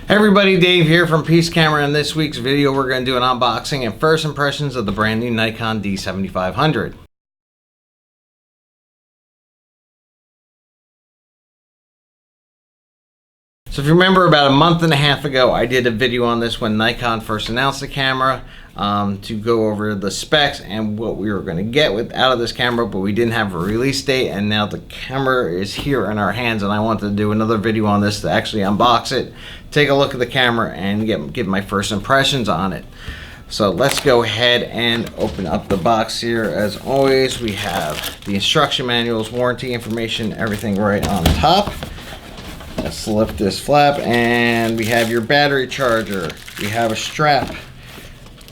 Hey everybody, Dave here from Peace Camera. In this week's video, we're going to do an unboxing and first impressions of the brand new Nikon D7500. So if you remember, about a month and a half ago, I did a video on this when Nikon first announced the camera to go over the specs and what we were going to get out of this camera, but we didn't have a release date, and now the camera is here in our hands, and I wanted to do another video on this to actually unbox it, take a look at the camera, and give my first impressions on it. So let's go ahead and open up the box here. As always, we have the instruction manuals, warranty information, everything right on top. Let's lift this flap, and we have your battery charger. We have a strap.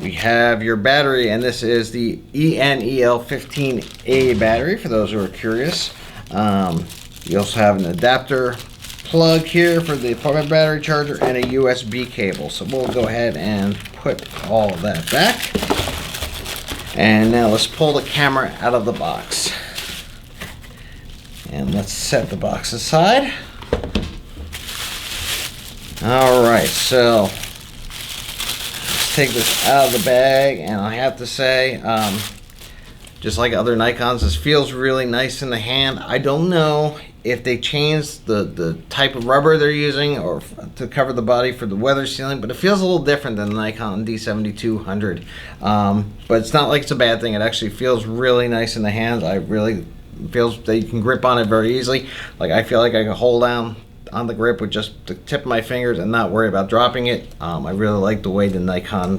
We have your battery, and this is the ENEL15A battery for those who are curious. You also have an adapter plug here for the battery charger and a USB cable. So we'll go ahead and put all of that back. And now let's pull the camera out of the box. And let's set the box aside. Alright, so let's take this out of the bag, and I have to say, just like other Nikons, this feels really nice in the hand. I don't know if they changed the type of rubber they're using or to cover the body for the weather sealing, but it feels a little different than the Nikon D7200. But it's not like it's a bad thing. It actually feels really nice in the hands. I really feels that you can grip on it very easily. Like, I feel like I can hold down on the grip with just the tip of my fingers and not worry about dropping it. I really like the way the Nikon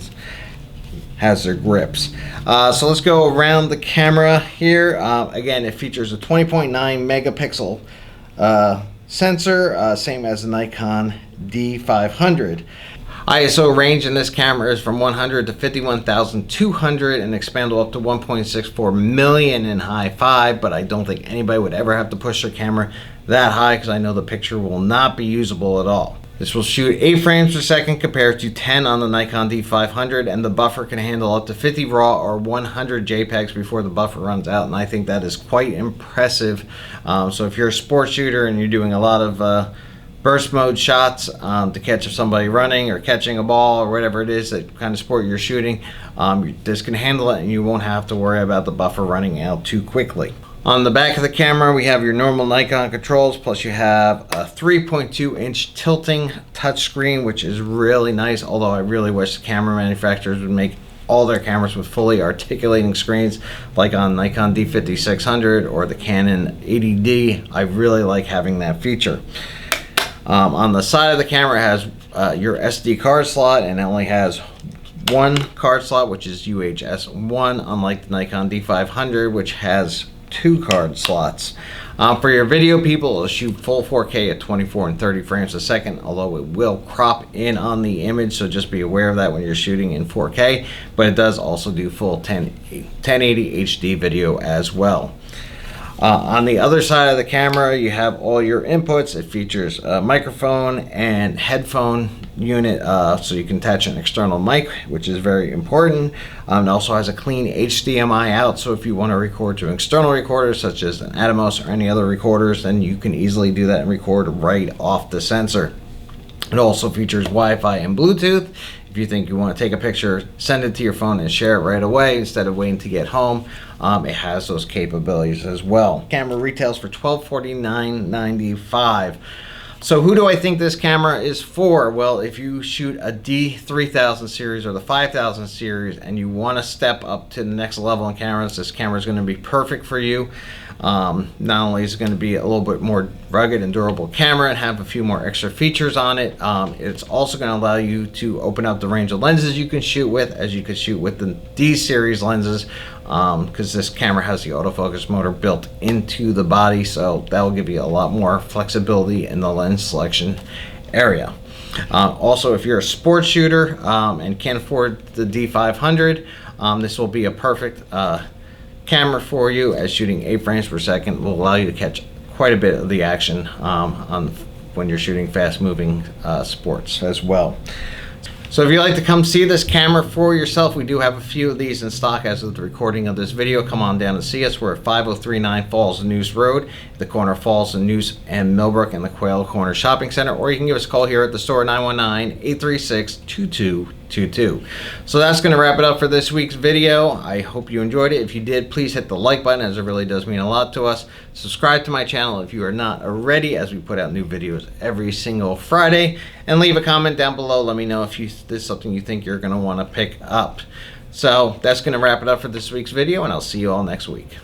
has their grips. So let's go around the camera here. Again, it features a 20.9 megapixel sensor, same as the Nikon D500. ISO range in this camera is from 100 to 51,200 and expandable up to 1.64 million in high-5, but I don't think anybody would ever have to push their camera that high because I know the picture will not be usable at all. This will shoot 8 frames per second compared to 10 on the Nikon D500, and the buffer can handle up to 50 RAW or 100 JPEGs before the buffer runs out, and I think that is quite impressive. So if you're a sports shooter and you're doing a lot of burst mode shots to catch somebody running or catching a ball or whatever it is, that kind of sport you're shooting, this can handle it and you won't have to worry about the buffer running out too quickly. On the back of the camera, we have your normal Nikon controls, plus you have a 3.2-inch tilting touchscreen, which is really nice, although I really wish the camera manufacturers would make all their cameras with fully articulating screens, like on Nikon D5600 or the Canon 80D. I really like having that feature. On the side of the camera, it has your SD card slot, and it only has one card slot, which is UHS 1, unlike the Nikon D500, which has 2 card slots. For your video people, it'll shoot full 4K at 24 and 30 frames a second, although it will crop in on the image, so just be aware of that when you're shooting in 4K, but it does also do full 1080 HD video as well. On the other side of the camera, you have all your inputs. It features a microphone and headphone unit, so you can attach an external mic, which is very important. It also has a clean HDMI out, so if you want to record to external recorders such as an Atomos or any other recorders, then you can easily do that and record right off the sensor. It also features Wi-Fi and Bluetooth. If you think you want to take a picture, send it to your phone and share it right away instead of waiting to get home, it has those capabilities as well. Camera retails for $1,249.95. So who do I think this camera is for? Well, if you shoot a D3000 series or the 5000 series and you want to step up to the next level in cameras, this camera is going to be perfect for you. Not only is it going to be a little bit more rugged and durable camera and have a few more extra features on it, it's also going to allow you to open up the range of lenses you can shoot with, as you could shoot with the D series lenses, because this camera has the autofocus motor built into the body, so that will give you a lot more flexibility in the lens selection area. Also, if you're a sports shooter and can't afford the D500, this will be a perfect camera for you, as shooting 8 frames per second will allow you to catch quite a bit of the action when you're shooting fast moving sports as well. So if you'd like to come see this camera for yourself, we do have a few of these in stock as of the recording of this video. Come on down and see us. We're at 5039 Falls of Neuse Rd, at the corner of Falls of Neuse and Millbrook in the Quail Corner Shopping Center, or you can give us a call here at the store, 919-836-2222. So that's going to wrap it up for this week's video. I hope you enjoyed it. If you did, please hit the like button, as it really does mean a lot to us. Subscribe to my channel if you are not already, as we put out new videos every single Friday. And leave a comment down below. Let me know if this is something you think you're going to want to pick up. So that's going to wrap it up for this week's video, and I'll see you all next week.